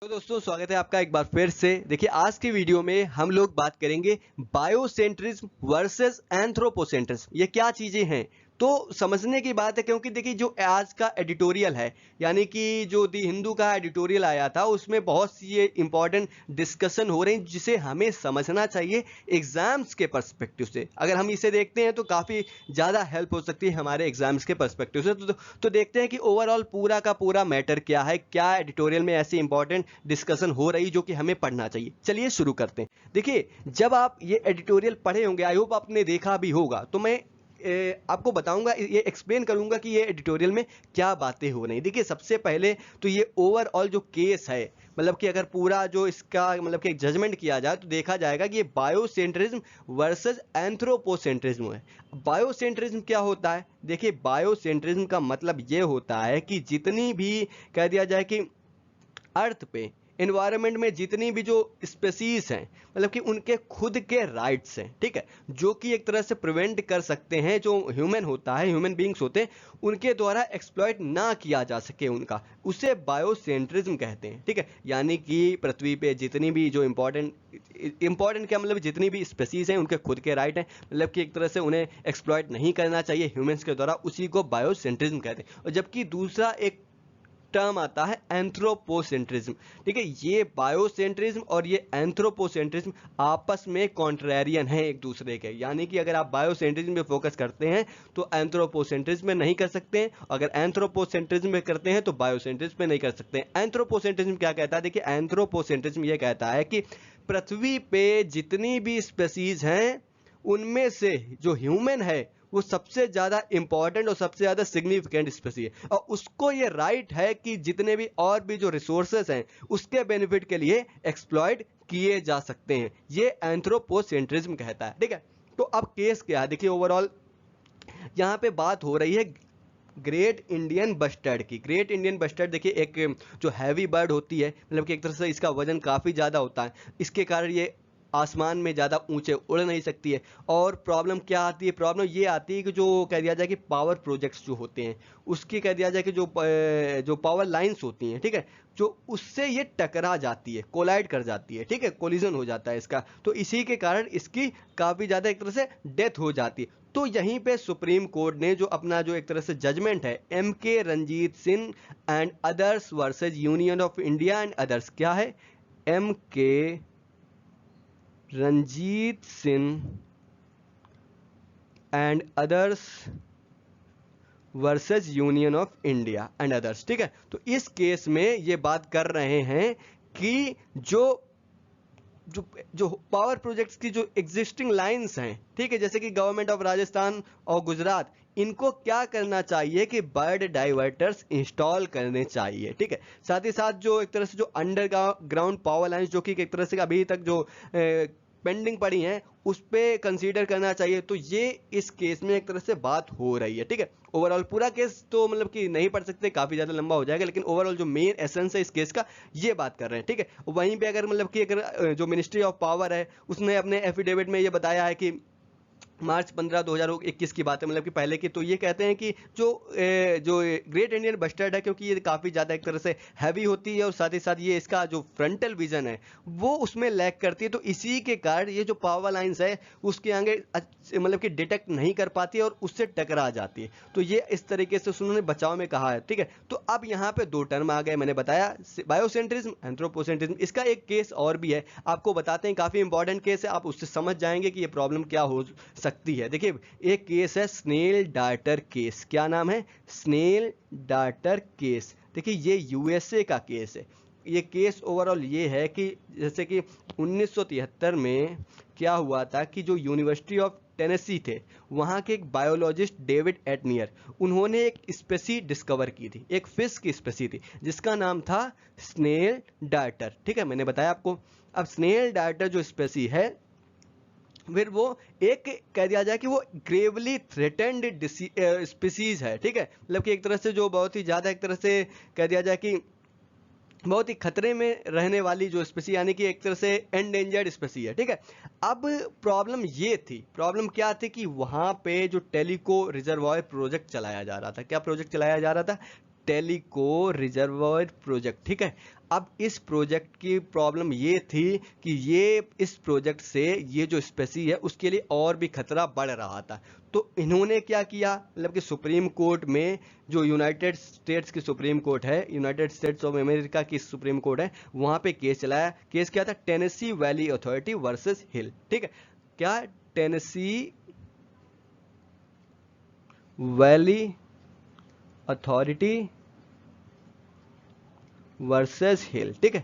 तो दोस्तों स्वागत है आपका एक बार फिर से। देखिए आज की वीडियो में हम लोग बात करेंगे बायोसेंट्रिज्म वर्सेस एंथ्रोपोसेंट्रिज्म। ये क्या चीजें हैं तो समझने की बात है, क्योंकि देखिए जो आज का एडिटोरियल है यानी कि जो दी हिंदू का एडिटोरियल आया था उसमें बहुत सी ये इंपॉर्टेंट डिस्कशन हो रही हैं जिसे हमें समझना चाहिए एग्जाम्स के पर्सपेक्टिव से। अगर हम इसे देखते हैं तो काफ़ी ज़्यादा हेल्प हो सकती है हमारे एग्जाम्स के पर्सपेक्टिव से। तो देखते हैं कि ओवरऑल पूरा का पूरा मैटर क्या है, क्या एडिटोरियल में ऐसी इंपॉर्टेंट डिस्कशन हो रही जो कि हमें पढ़ना चाहिए। चलिए शुरू करते हैं। देखिए जब आप ये एडिटोरियल पढ़े होंगे, आई होप आपने देखा भी होगा, तो मैं आपको बताऊंगा, ये एक्सप्लेन करूंगा कि ये एडिटोरियल में क्या बातें हो रही। देखिए सबसे पहले तो ये ओवरऑल जो केस है, मतलब कि अगर पूरा जो इसका मतलब कि जजमेंट किया जाए तो देखा जाएगा कि ये बायोसेंट्रिज्म वर्सेस एंथ्रोपोसेंट्रिज्म है। बायोसेंट्रिज्म क्या होता है? देखिए बायोसेंट्रिज्म का मतलब ये होता है कि जितनी भी कह दिया जाए कि अर्थ पे एनवायरनमेंट में जितनी भी जो स्पेसीज हैं, मतलब कि उनके खुद के राइट्स हैं, ठीक है, जो कि एक तरह से प्रिवेंट कर सकते हैं जो ह्यूमन होता है, ह्यूमन बींग्स होते हैं, उनके द्वारा एक्सप्लॉइट ना किया जा सके उनका, उसे बायोसेंट्रिज्म कहते हैं। ठीक है, यानी कि पृथ्वी पे जितनी भी जो इंपॉर्टेंट क्या मतलब जितनी भी स्पेसीज हैं उनके खुद के राइट हैं, मतलब कि एक तरह से उन्हें एक्सप्लॉइट नहीं करना चाहिए ह्यूमंस के द्वारा, उसी को बायोसेंट्रिज्म कहते हैं। और जबकि दूसरा एक टर्म आता है एंथ्रोपोसेंट्रिज्म। ठीक है, ये बायोसेंट्रिज्म और ये एंथ्रोपोसेंट्रिज्म आपस में कॉन्ट्रेरियन है एक दूसरे के, यानी कि अगर आप बायोसेंट्रिज्म पे फोकस करते हैं तो एंथ्रोपोसेंट्रिज्म में नहीं कर सकते हैं, अगर एंथ्रोपोसेंट्रिज्म में करते हैं तो बायोसेंट्रिज्म में नहीं कर सकते हैं। एंथ्रोपोसेंट्रिज्म क्या कहता है? देखिए एंथ्रोपोसेंट्रिज्म ये कहता है कि पृथ्वी पे जितनी भी स्पेसीज हैं उनमें से जो ह्यूमन है वो सबसे ज्यादा इंपॉर्टेंट और सबसे ज्यादा सिग्निफिकेंट स्पेसी है, और उसको ये राइट है कि जितने भी और भी जो रिसोर्सेस हैं उसके बेनिफिट के लिए एक्सप्लॉइट किए जा सकते हैं। ये एंथ्रोपोसेंट्रिज्म कहता है। ठीक है, तो अब केस क्या है? देखिए ओवरऑल यहाँ पे बात हो रही है ग्रेट इंडियन बस्टर्ड की। ग्रेट इंडियन बस्टर्ड देखिए एक जो हैवी बर्ड होती है, मतलब कि एक तरह से इसका वजन काफ़ी ज़्यादा होता है, इसके कारण ये आसमान में ज़्यादा ऊंचे उड़ नहीं सकती है। और प्रॉब्लम क्या आती है? प्रॉब्लम ये आती है कि जो कह दिया जाए कि पावर प्रोजेक्ट्स जो होते हैं उसकी कह दिया जाए कि जो पावर लाइंस होती हैं, ठीक है, जो उससे ये टकरा जाती है, कोलाइड कर जाती है, ठीक है, कोलिजन हो जाता है इसका, तो इसी के कारण इसकी काफ़ी ज़्यादा एक तरह से डेथ हो जाती है। तो यहीं पे सुप्रीम कोर्ट ने जो अपना जो एक तरह से जजमेंट है, M K Ranjit Singh and others versus Union of India and others, क्या है? M K Ranjit Singh and others versus Union of India and others. ठीक है, तो इस केस में ये बात कर रहे हैं कि जो जो जो पावर प्रोजेक्ट्स की जो एग्जिस्टिंग लाइंस हैं, ठीक है, जैसे कि गवर्नमेंट ऑफ राजस्थान और गुजरात, इनको क्या करना चाहिए कि बर्ड डाइवर्टर्स इंस्टॉल करने चाहिए। ठीक है, साथ ही साथ जो एक तरह से जो अंडरग्राउंड पावर लाइंस जो कि एक तरह से अभी तक जो पेंडिंग पड़ी हैं उस पर कंसीडर करना चाहिए। तो ये इस केस में एक तरह से बात हो रही है। ठीक है, ओवरऑल पूरा केस तो मतलब कि नहीं पढ़ सकते, काफी ज्यादा लंबा हो जाएगा, लेकिन ओवरऑल जो मेन एसेंस है इस केस का ये बात कर रहे हैं। ठीक है, वहीं पे अगर मतलब कि अगर जो मिनिस्ट्री ऑफ पावर है उसने अपने एफिडेविट में ये बताया है कि मार्च 15 2021 की बात है, मतलब कि पहले की, तो ये कहते हैं कि जो ग्रेट इंडियन बस्टर्ड है, क्योंकि ये काफ़ी ज़्यादा एक तरह से हैवी होती है और साथ ही साथ ये इसका जो फ्रंटल विजन है वो उसमें लैक करती है, तो इसी के कारण ये जो पावर लाइंस है उसके आगे मतलब कि डिटेक्ट नहीं कर पाती है और उससे टकरा जाती है। तो ये इस तरीके से उन्होंने बचाव में कहा है। ठीक है, तो अब यहाँ पे दो टर्म आ गए, मैंने बताया बायोसेंट्रिज्म, एंथ्रोपोसेंट्रिज्म। इसका एक केस और भी है, आपको बताते हैं, काफ़ी इंपॉर्टेंट केस है, आप उससे समझ जाएंगे कि ये प्रॉब्लम क्या हो सकती है। देखिए एक केस है स्नेल डार्टर केस। क्या नाम है? Snail darter case. देखिए ये यूएसए का केस है। ये केस ओवरऑल ये है कि जैसे कि 1973 में क्या हुआ था कि जो यूनिवर्सिटी ऑफ टेनेसी थे वहाँ के एक बायोलॉजिस्ट डेविड एटनियर, उन्होंने एक स्पेसी डिस्कवर की थी, एक फिश की स्पेसी थी जिसका नाम था स्नेल डार्टर। ठीक है, मैंने बताया आपको। अब स्नेल डार्टर जो स्पेसी है फिर वो एक कह दिया जाए कि वो ग्रेवली थ्रेटेंड स्पीसीज है। ठीक है, मतलब कि एक तरह से जो बहुत ही ज़्यादा एक तरह से कह दिया जाए कि बहुत ही खतरे में रहने वाली जो स्पेसी, यानी कि एक तरह से एंडेंजर्ड स्पेसी है। ठीक है, अब प्रॉब्लम ये थी, प्रॉब्लम क्या थी कि वहाँ पे जो टेलिको रिजर्वॉयर प्रोजेक्ट चलाया जा रहा था। क्या प्रोजेक्ट चलाया जा रहा था? टेलिको रिजर्वॉयर प्रोजेक्ट। ठीक है, अब इस प्रोजेक्ट की प्रॉब्लम ये थी कि इस प्रोजेक्ट से ये जो स्पेसी है उसके लिए और भी खतरा बढ़ रहा था। तो इन्होंने क्या किया, मतलब कि सुप्रीम कोर्ट में, जो यूनाइटेड स्टेट्स की सुप्रीम कोर्ट है, यूनाइटेड स्टेट्स ऑफ अमेरिका की सुप्रीम कोर्ट है, वहां पे केस चलाया। केस क्या था, टेनेसी वैली अथॉरिटी वर्सेस हिल। ठीक है, क्या, टेनेसी वैली अथॉरिटी वर्सेस हिल। ठीक है,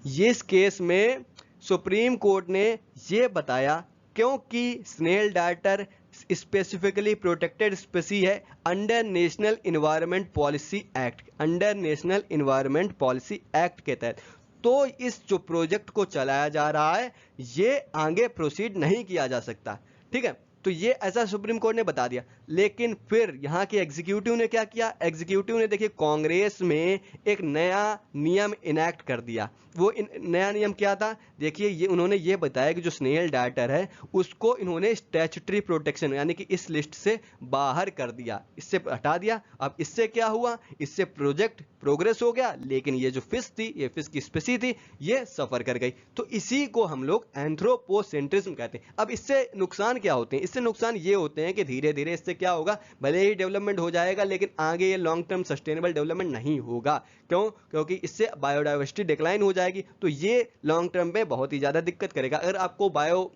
ये इस केस में सुप्रीम कोर्ट ने ये बताया, क्योंकि snail darter specifically protected species है under national environment policy act, under national environment policy act के तहत, तो इस जो प्रोजेक्ट को चलाया जा रहा है ये आगे प्रोसीड नहीं किया जा सकता। ठीक है, तो ये ऐसा सुप्रीम कोर्ट ने बता दिया। लेकिन फिर यहाँ के एग्जीक्यूटिव ने क्या किया, एग्जीक्यूटिव ने देखिए कांग्रेस में एक नया नियम इनैक्ट कर दिया। वो नया नियम क्या था, देखिए ये उन्होंने ये बताया कि जो स्नेल डार्टर है उसको इन्होंने स्टैट्यूटरी प्रोटेक्शन यानी कि इस लिस्ट से बाहर कर दिया, इससे हटा दिया। अब इससे क्या हुआ, इससे प्रोजेक्ट प्रोग्रेस हो गया, लेकिन ये जो फिश थी, ये फिश की स्पीसी थी, ये सफर कर गई। तो इसी को हम लोग एंथ्रोपोसेंट्रिज्म कहते हैं। अब इससे नुकसान क्या होते हैं, इससे नुकसान ये होते हैं कि धीरे धीरे इससे क्या होगा, भले ही डेवलपमेंट हो जाएगा लेकिन आगे ये लॉन्ग टर्म सस्टेनेबल डेवलपमेंट नहीं होगा। क्यों, क्योंकि इससे बायोडाइवर्सिटी डिक्लाइन हो जाएगी, तो ये लॉन्ग टर्म में बहुत ही ज्यादा दिक्कत करेगा। अगर आपको बायो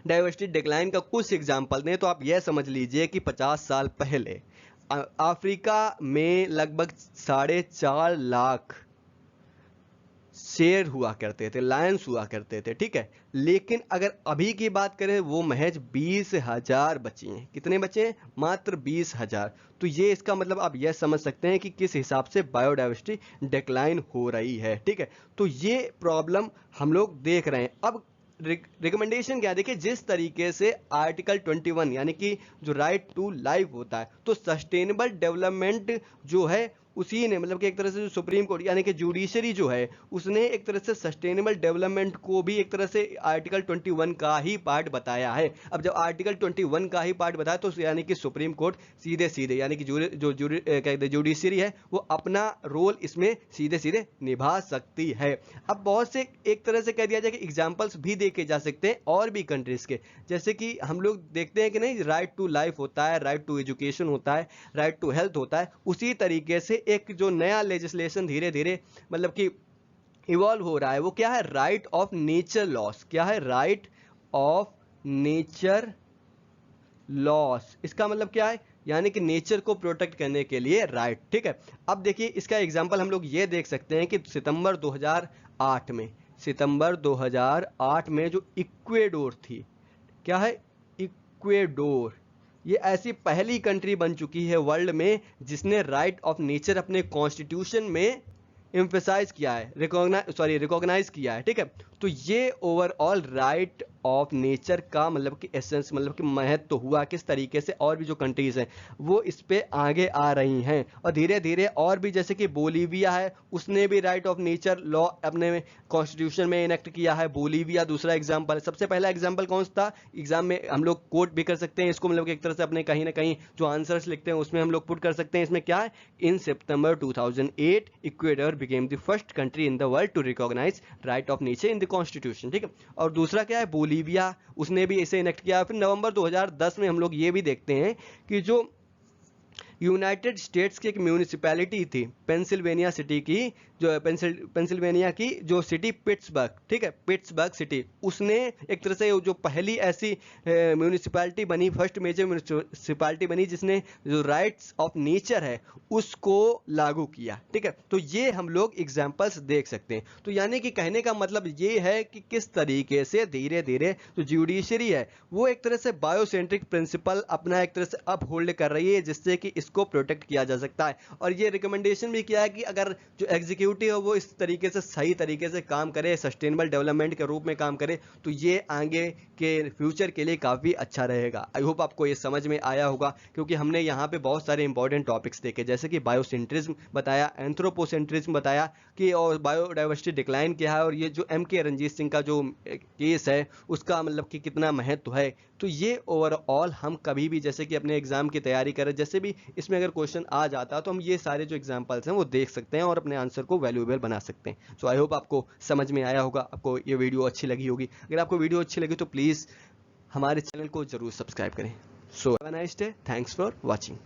डाइवर्सिटी डिक्लाइन का कुछ एग्जाम्पल दें तो आप यह समझ लीजिए कि 50 साल पहले अफ्रीका में लगभग 4.5 लाख शेर हुआ करते थे, लायंस हुआ करते थे। ठीक है, लेकिन अगर अभी की बात करें वो महज 20,000 बचे हैं। कितने बचे हैं, मात्र 20,000। तो ये इसका मतलब आप यह समझ सकते हैं कि किस हिसाब से बायोडाइवर्सिटी डिक्लाइन हो रही है। ठीक है, तो ये प्रॉब्लम हम लोग देख रहे हैं। अब रिकमेंडेशन क्या है, देखिए जिस तरीके से आर्टिकल 21 यानी कि जो राइट टू लाइफ होता है, तो सस्टेनेबल डेवलपमेंट जो है उसी ने, मतलब कि एक तरह से जो सुप्रीम कोर्ट यानी कि जुडिशरी जो है उसने एक तरह से सस्टेनेबल डेवलपमेंट को भी एक तरह से आर्टिकल 21 का ही पार्ट बताया है। अब जब आर्टिकल 21 का ही पार्ट बताया तो यानी कि सुप्रीम कोर्ट सीधे सीधे यानी कि जुडिशरी है वो अपना रोल इसमें सीधे सीधे निभा सकती है। अब बहुत से एक तरह से कह दिया जाए कि एग्जाम्पल्स भी देखे जा सकते हैं और भी कंट्रीज के, जैसे कि हम लोग देखते हैं कि नहीं, राइट टू लाइफ होता है, राइट टू एजुकेशन होता है, राइट टू हेल्थ होता है। उसी तरीके से एक जो नया लेजिस्लेशन धीरे धीरे मतलब कि इवॉल्व हो रहा है, वो क्या है, राइट ऑफ नेचर लॉस। क्या है, राइट ऑफ नेचर लॉस। इसका मतलब क्या है, यानी कि नेचर को प्रोटेक्ट करने के लिए राइट। ठीक है, अब देखिए इसका एग्जांपल हम लोग ये देख सकते हैं कि सितंबर 2008 में जो इक्वेडोर थी, क्या है, इक्वेडोर, ये ऐसी पहली कंट्री बन चुकी है वर्ल्ड में जिसने राइट ऑफ नेचर अपने कॉन्स्टिट्यूशन में एम्फेसाइज किया है, रिकॉग्नाइज किया है। ठीक है, तो ये ओवरऑल राइट ऑफ नेचर का मतलब कि एसेंस, मतलब कि महत्व तो हुआ किस तरीके से, और भी जो कंट्रीज हैं वो इस पे आगे आ रही हैं और धीरे धीरे और भी, जैसे कि बोलीविया है उसने भी राइट ऑफ नेचर लॉ अपने कॉन्स्टिट्यूशन में इनेक्ट किया है। बोलीविया दूसरा एग्जाम्पल है। सबसे पहला एग्जाम्पल कौन सा था, एग्जाम में हम लोग कोट भी कर सकते हैं इसको, मतलब कि एक तरह से अपने कहीं ना कहीं जो आंसर्स लिखते हैं उसमें हम लोग पुट कर सकते हैं। इसमें क्या है, इन सितंबर 2008 Ecuador became the first country in the world to recognize right of nature in the constitution। ठीक है, और दूसरा क्या है, बोलीविया, उसने भी इसे इनेक्ट किया। फिर नवंबर 2010 में हम लोग ये भी देखते हैं कि जो यूनाइटेड स्टेट्स की एक म्यूनिसिपैलिटी थी पेंसिल्वेनिया सिटी की, जो पेंसिल्वेनिया की जो सिटी पिट्सबर्ग, ठीक है, पिट्सबर्ग सिटी, उसने एक तरह से जो पहली ऐसी म्यूनिसिपैलिटी बनी, फर्स्ट मेजर म्यूनिसिपैलिटी बनी जिसने जो राइट्स ऑफ नेचर है उसको लागू किया। ठीक है, तो ये हम लोग एग्जांपल्स देख सकते हैं। तो यानी कि कहने का मतलब ये है कि किस तरीके से धीरे धीरे जो जुडिशरी है वो एक तरह से बायोसेंट्रिक प्रिंसिपल अपना एक तरह से अप होल्ड कर रही है, जिससे कि इसको प्रोटेक्ट किया जा सकता है। और ये रिकमेंडेशन भी किया है कि अगर जो एग्जीक्यूटिव है वो इस तरीके से सही तरीके से काम करे, सस्टेनेबल डेवलपमेंट के रूप में काम करे, तो ये आगे के फ्यूचर के लिए काफ़ी अच्छा रहेगा। आई होप आपको ये समझ में आया होगा, क्योंकि हमने यहाँ पे बहुत सारे इंपॉर्टेंट टॉपिक्स देखे, जैसे कि बायोसेंट्रिज्म बताया, एंथ्रोपोसेंट्रिज्म बताया कि और बायोडाइवर्सिटी डिक्लाइन क्या है, और ये जो MK रंजीत सिंह का जो केस है उसका मतलब कि कितना महत्व है। तो ये ओवरऑल हम कभी भी जैसे कि अपने एग्जाम की तैयारी करें, जैसे भी इसमें अगर क्वेश्चन आ जाता तो हम ये सारे जो एग्जाम्पल्स हैं वो देख सकते हैं और अपने आंसर को वैल्यूएबल बना सकते हैं। सो आई होप आपको समझ में आया होगा, आपको ये वीडियो अच्छी लगी होगी। अगर आपको वीडियो अच्छी लगी तो प्लीज़ हमारे चैनल को जरूर सब्सक्राइब करें। So have a nice day, thanks for watching.